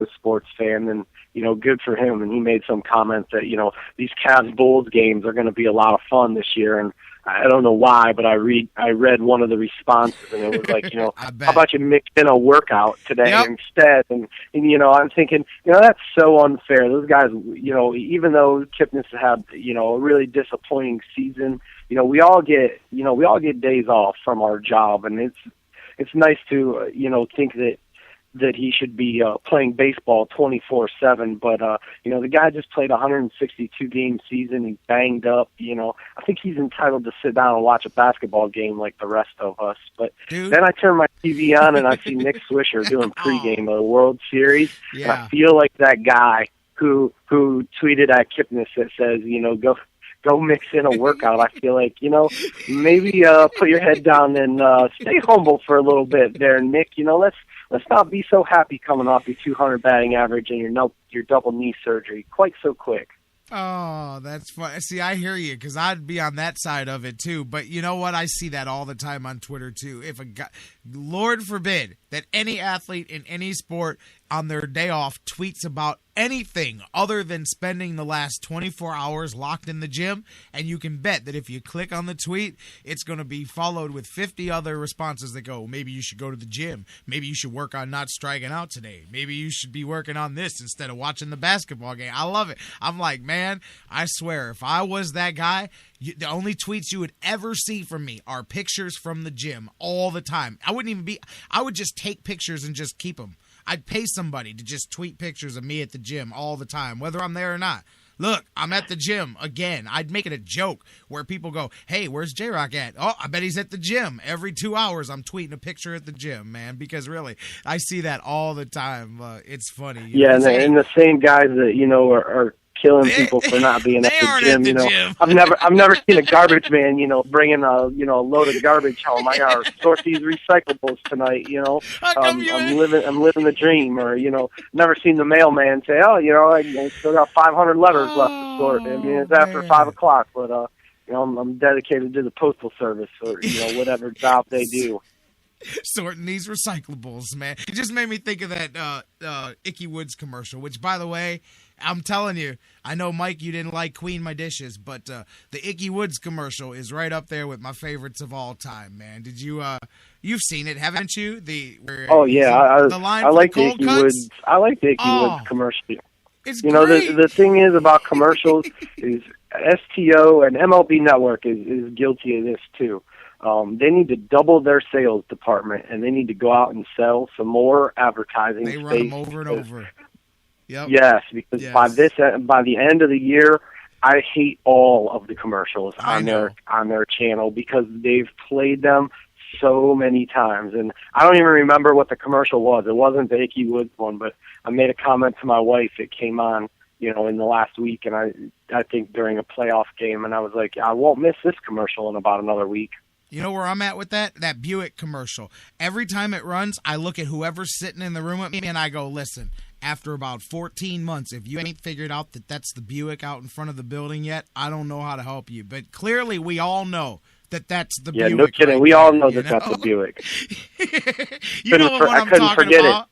a sports fan, and, good for him. And he made some comments that, these Cavs-Bulls games are going to be a lot of fun this year. And I don't know why, but I read one of the responses, and it was like, how about you mix in a workout today instead? And I'm thinking, that's so unfair. Those guys, even though Kipnis had, a really disappointing season, we all get days off from our job, and it's nice to, think that he should be playing baseball 24/7, but the guy just played a 162-game season. He's banged up. I think he's entitled to sit down and watch a basketball game like the rest of us. But then I turn my TV on and I see Nick Swisher doing pregame of the World Series, and I feel like that guy who tweeted at Kipnis that says, go mix in a workout. I feel like, maybe put your head down and stay humble for a little bit there, Nick. Let's not be so happy coming off your 200 batting average and your double knee surgery quite so quick. Oh, that's fun. See, I hear you, because I'd be on that side of it too. But you know what? I see that all the time on Twitter too. If a guy, Lord forbid, that any athlete in any sport on their day off tweets about anything other than spending the last 24 hours locked in the gym, and you can bet that if you click on the tweet, it's going to be followed with 50 other responses that go, maybe you should go to the gym, maybe you should work on not striking out today, maybe you should be working on this instead of watching the basketball game. I love it. I'm like, man, I swear, if I was that guy, the only tweets you would ever see from me are pictures from the gym all the time. I would just take pictures and just keep them. I'd pay somebody to just tweet pictures of me at the gym all the time, whether I'm there or not. Look, I'm at the gym again. I'd make it a joke where people go, hey, where's J-Rock at? Oh, I bet he's at the gym. Every 2 hours I'm tweeting a picture at the gym, man, because really, I see that all the time. It's funny. Yeah, and the same guys that, are killing people for not being at the gym. Gym. I've never seen a garbage man, bringing a load of garbage home. I gotta sort these recyclables tonight. I'm living the dream. Or never seen the mailman say, oh, I still got 500 letters left to sort. I mean, it's after 5 o'clock, but I'm dedicated to the postal service or whatever job they do. Sorting these recyclables, man. It just made me think of that Icky Woods commercial, which, by the way, I'm telling you, I know, Mike, you didn't like Queen My Dishes, but the Icky Woods commercial is right up there with my favorites of all time, man. Did you, you've seen it, haven't you? I like the Icky Woods. I like the Icky Woods commercial. It's great. The thing is about commercials is STO and MLB Network is guilty of this too. They need to double their sales department, and they need to go out and sell some more advertising. They run them over and over. Yep. Yes, because by the end of the year, I hate all of the commercials on their channel because they've played them so many times, and I don't even remember what the commercial was. It wasn't the Icky Woods one, but I made a comment to my wife. It came on, in the last week, and I think during a playoff game, and I was like, I won't miss this commercial in about another week. You know where I'm at with that? That Buick commercial. Every time it runs, I look at whoever's sitting in the room with me and I go, listen, after about 14 months, if you ain't figured out that that's the Buick out in front of the building yet, I don't know how to help you. But clearly we all know that that's the Buick. Yeah, no kidding. We all know that's the Buick. You know what I'm talking forget about?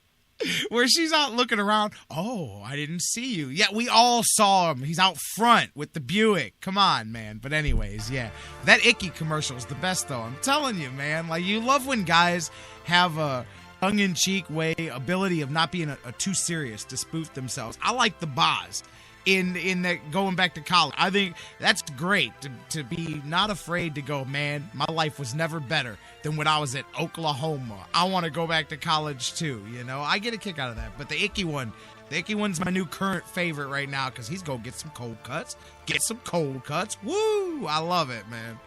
Where she's out looking around. Oh, I didn't see you. Yeah, we all saw him. He's out front with the Buick. Come on, man. But anyways, yeah. That Icky commercial is the best, though. I'm telling you, man. Like, you love when guys have a tongue-in-cheek ability of not being too serious to spoof themselves. I like the Boz in that going back to college. I think that's great to be not afraid to go, man, my life was never better than when I was at Oklahoma. I want to go back to college too, I get a kick out of that. But the Icky one's my new current favorite right now because he's going to get some cold cuts. Woo! I love it, man.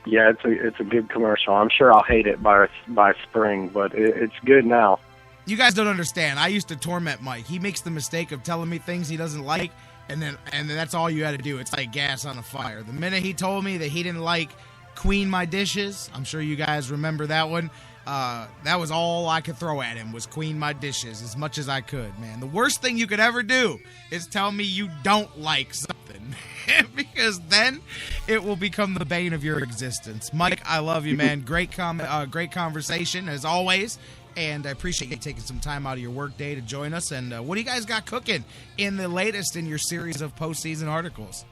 Yeah, it's a good commercial. I'm sure I'll hate it by spring, but it's good now. You guys don't understand. I used to torment Mike. He makes the mistake of telling me things he doesn't like, and then that's all you had to do. It's like gas on a fire. The minute he told me that he didn't like Queen My Dishes, I'm sure you guys remember that one, that was all I could throw at him was Queen My Dishes as much as I could, man. The worst thing you could ever do is tell me you don't like something because then it will become the bane of your existence. Mike, I love you, man. Great conversation as always. and I appreciate you taking some time out of your work day to join us. And what do you guys got cooking in the latest in your series of postseason articles?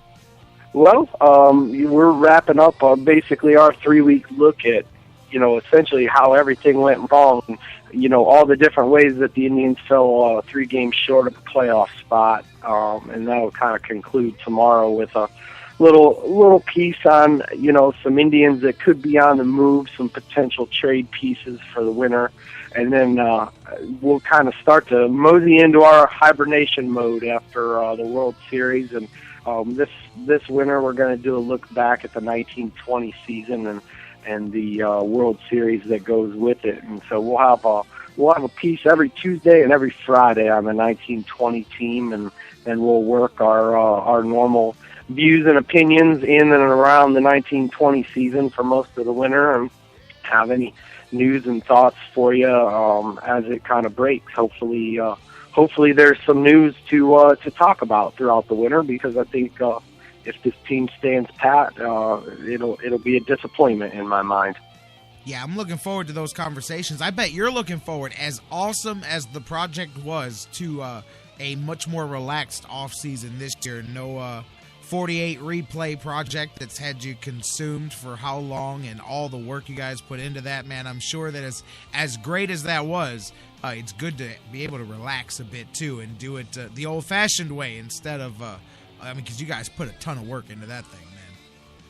Well, we're wrapping up basically our 3-week look at, essentially how everything went wrong, all the different ways that the Indians fell 3 games short of a playoff spot. And that will kind of conclude tomorrow with a little piece on, some Indians that could be on the move, some potential trade pieces for the winter. And then we'll kind of start to mosey into our hibernation mode after the World Series. And this winter we're going to do a look back at the 1920 season and the World Series that goes with it. And so we'll have a piece every Tuesday and every Friday on the 1920 team, and we'll work our normal views and opinions in and around the 1920 season for most of the winter, and have any news and thoughts for you as it kind of breaks. Hopefully there's some news to talk about throughout the winter, because I think if this team stands pat, it'll be a disappointment in my mind. Yeah, I'm looking forward to those conversations. I bet you're looking forward, as awesome as the project was, to a much more relaxed offseason this year. No 48 replay project that's had you consumed for how long, and all the work you guys put into that, man. I'm sure that as great as that was, it's good to be able to relax a bit too and do it the old-fashioned way instead of, because you guys put a ton of work into that thing, man.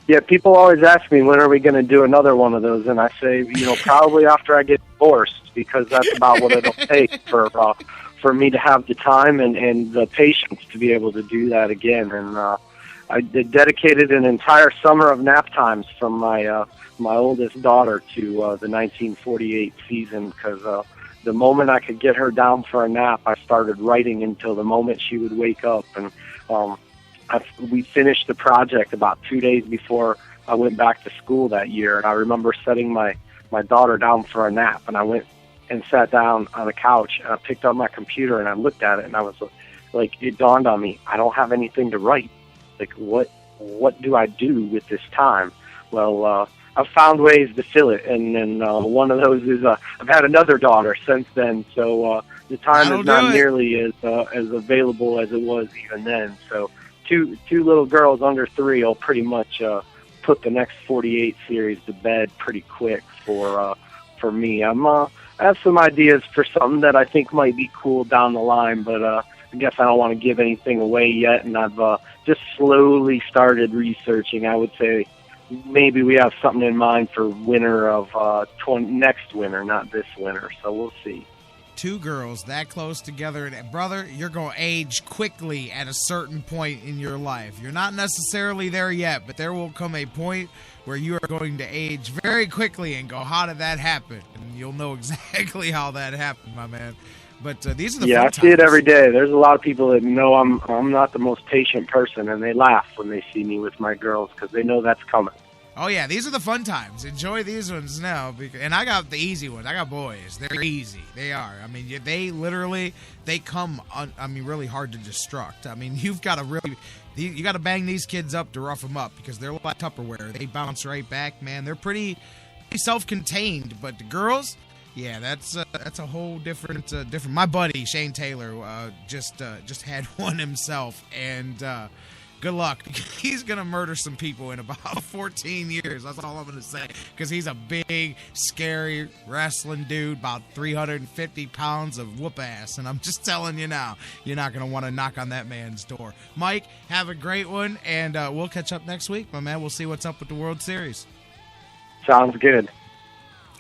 Yeah, people always ask me, when are we going to do another one of those? And I say, probably after I get divorced, because that's about what it'll take for me to have the time and the patience to be able to do that again. And I dedicated an entire summer of nap times from my oldest daughter to the 1948 season, because the moment I could get her down for a nap, I started writing until the moment she would wake up. And we finished the project about 2 days before I went back to school that year. And I remember setting my daughter down for a nap, and I went and sat down on the couch, and I picked up my computer and I looked at it, and I was like, it dawned on me, I don't have anything to write. Like, what do I do with this time? Well, I've found ways to fill it, and one of those is I've had another daughter since then, so the time is not nearly as available as it was even then. So two little girls under 3 will pretty much put the next 48 series to bed pretty quick for me. I have some ideas for something that I think might be cool down the line, but I guess I don't want to give anything away yet, and I've just slowly started researching. I would say maybe we have something in mind for winter of next winter, not this winter, so we'll see. 2 girls that close together, and brother, you're going to age quickly at a certain point in your life. You're not necessarily there yet, but there will come a point where you are going to age very quickly and go, how did that happen? And you'll know exactly how that happened, my man. But these are the fun times. I see it every day. There's a lot of people that know I'm not the most patient person, and they laugh when they see me with my girls because they know that's coming. Oh, yeah, these are the fun times. Enjoy these ones now. And I got the easy ones. I got boys. They're easy. They are. I mean, they come, really hard to destruct. I mean, you got to bang these kids up to rough them up because they're like Tupperware. They bounce right back, man. They're pretty self-contained. But the girls, yeah, that's a whole different. My buddy Shane Taylor just had one himself, and good luck. He's going to murder some people in about 14 years. That's all I'm going to say. Because he's a big, scary wrestling dude, about 350 pounds of whoop ass. And I'm just telling you now, you're not going to want to knock on that man's door. Mike, have a great one, and we'll catch up next week, my man. We'll see what's up with the World Series. Sounds good.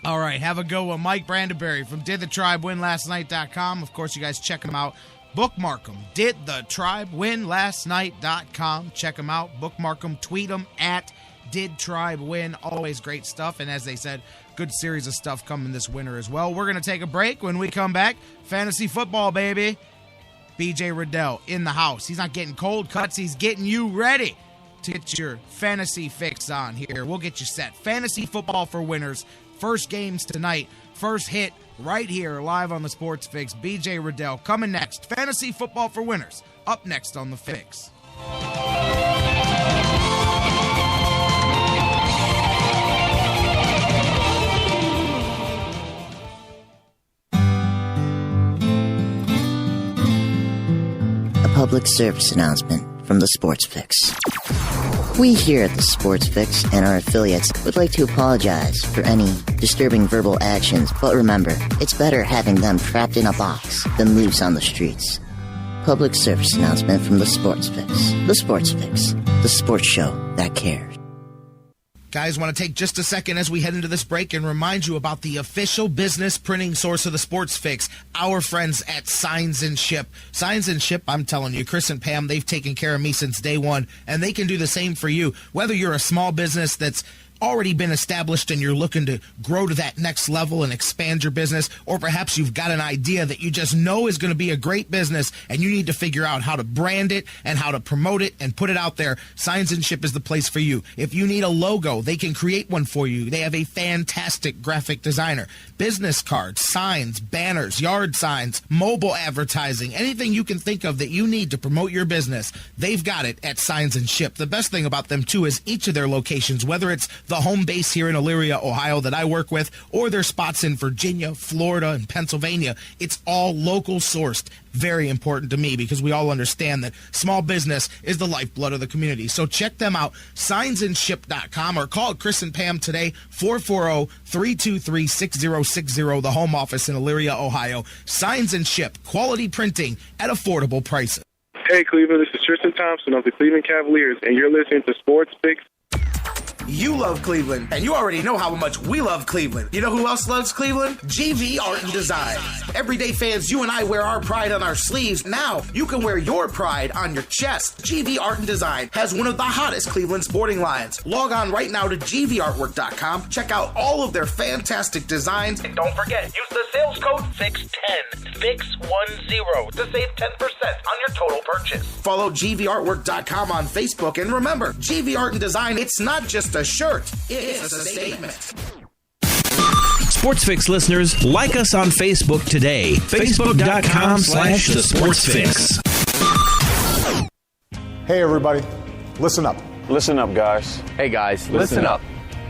All right, have a good one. Mike Brandenberry from DidTheTribeWinLastNight.com. Of course, you guys check him out. Bookmark them. DidTheTribeWinLastNight.com. Check them out. Bookmark them. Tweet them at DidTribeWin. Always great stuff. And as they said, good series of stuff coming this winter as well. We're going to take a break. When we come back, fantasy football, baby. BJ Rudell in the house. He's not getting cold cuts. He's getting you ready to get your fantasy fix on here. We'll get you set. Fantasy football for winners. First games tonight. First hit right here live on the Sports Fix. BJ Rudell coming next. Fantasy football for winners. Up next on the Fix. public service announcement from the Sports Fix. We here at the Sports Fix and our affiliates would like to apologize for any disturbing verbal actions, but remember, it's better having them trapped in a box than loose on the streets. Public service announcement from the Sports Fix. The Sports Fix, the sports show that cares. Guys, want to take just a second as we head into this break and remind you about the official business printing source of the Sports Fix, our friends at Signs and Ship. Signs and Ship, I'm telling you, Chris and Pam, they've taken care of me since day one, and they can do the same for you. Whether you're a small business that's already been established and you're looking to grow to that next level and expand your business, or perhaps you've got an idea that you just know is going to be a great business and you need to figure out how to brand it and how to promote it and put it out there, Signs and Ship is the place for you. If you need a logo, they can create one for you. They have a fantastic graphic designer. Business cards, signs, banners, yard signs, mobile advertising, anything you can think of that you need to promote your business, they've got it at Signs and Ship. The best thing about them, too, is each of their locations, whether it's the home base here in Elyria, Ohio that I work with, or their spots in Virginia, Florida, and Pennsylvania, it's all local sourced. Very important to me because we all understand that small business is the lifeblood of the community. So check them out, signsandship.com, or call Chris and Pam today, 440-323-6060, the home office in Elyria, Ohio. Signs and Ship, quality printing at affordable prices. Hey, Cleveland, this is Tristan Thompson of the Cleveland Cavaliers, and you're listening to Sports Fix. You love Cleveland, and you already know how much we love Cleveland. You know who else loves Cleveland? GV Art and Design. Everyday fans, you and I wear our pride on our sleeves. Now, you can wear your pride on your chest. GV Art and Design has one of the hottest Cleveland sporting lines. Log on right now to gvartwork.com. Check out all of their fantastic designs. And don't forget, use the sales code FIX10, FIX10, to save 10% on your total purchase. Follow gvartwork.com on Facebook, and remember, GV Art and Design, it's not just a shirt, it's a statement. Sports Fix listeners, like us on Facebook today. Facebook.com/The Sports Fix. Hey everybody, listen up. Listen up, guys. Hey guys, listen up.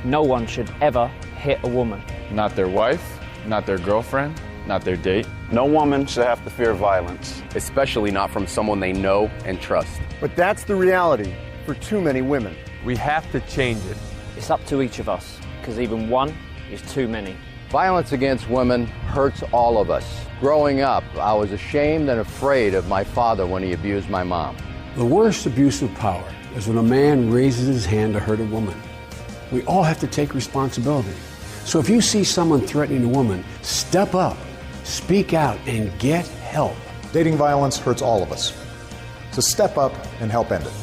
No one should ever hit a woman. Not their wife, not their girlfriend, not their date. No woman should have to fear violence. Especially not from someone they know and trust. But that's the reality for too many women. We have to change it. It's up to each of us, because even one is too many. Violence against women hurts all of us. Growing up, I was ashamed and afraid of my father when he abused my mom. The worst abuse of power is when a man raises his hand to hurt a woman. We all have to take responsibility. So if you see someone threatening a woman, step up, speak out, and get help. Dating violence hurts all of us. So step up and help end it.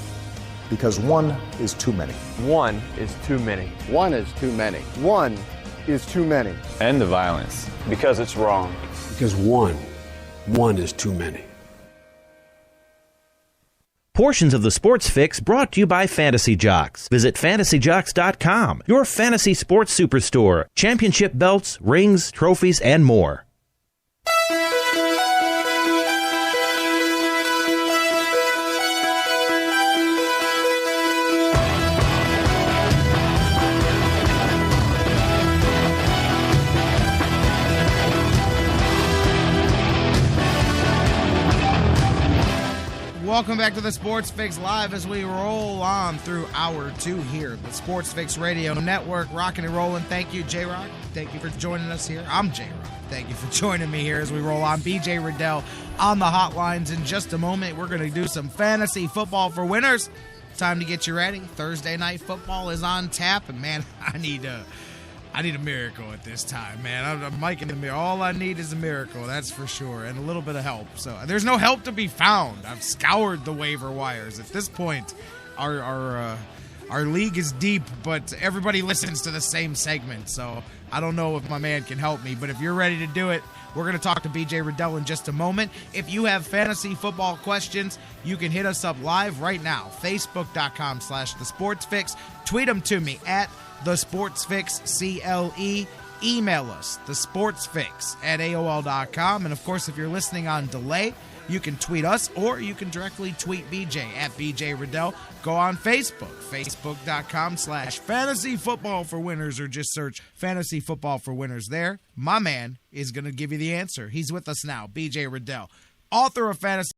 Because one is too many. One is too many. One is too many. One is too many. End the violence. Because it's wrong. Because one is too many. Portions of the Sports Fix brought to you by Fantasy Jocks. Visit fantasyjocks.com, your fantasy sports superstore. Championship belts, rings, trophies, and more. Welcome back to the Sports Fix Live as we roll on through hour 2 here. The Sports Fix Radio Network, rocking and rolling. Thank you, J-Rock. Thank you for joining us here. I'm J-Rock. Thank you for joining me here as we roll on. BJ Rudell on the hotlines in just a moment. We're going to do some fantasy football for winners. Time to get you ready. Thursday night football is on tap, and man, I need a miracle at this time, man. I'm Mike in the mirror. All I need is a miracle, that's for sure, and a little bit of help. So there's no help to be found. I've scoured the waiver wires. At this point, our league is deep, but everybody listens to the same segment. So I don't know if my man can help me, but if you're ready to do it, we're going to talk to BJ Rudell in just a moment. If you have fantasy football questions, you can hit us up live right now. Facebook.com/thesportsfix. Tweet them to me at The Sports Fix, CLE. Email us, thesportsfix@AOL.com. And, of course, if you're listening on delay, you can tweet us or you can directly tweet BJ at BJ Rudell. Go on Facebook, facebook.com/fantasy football for winners, or just search fantasy football for winners there. My man is going to give you the answer. He's with us now, BJ Rudell, author of Fantasy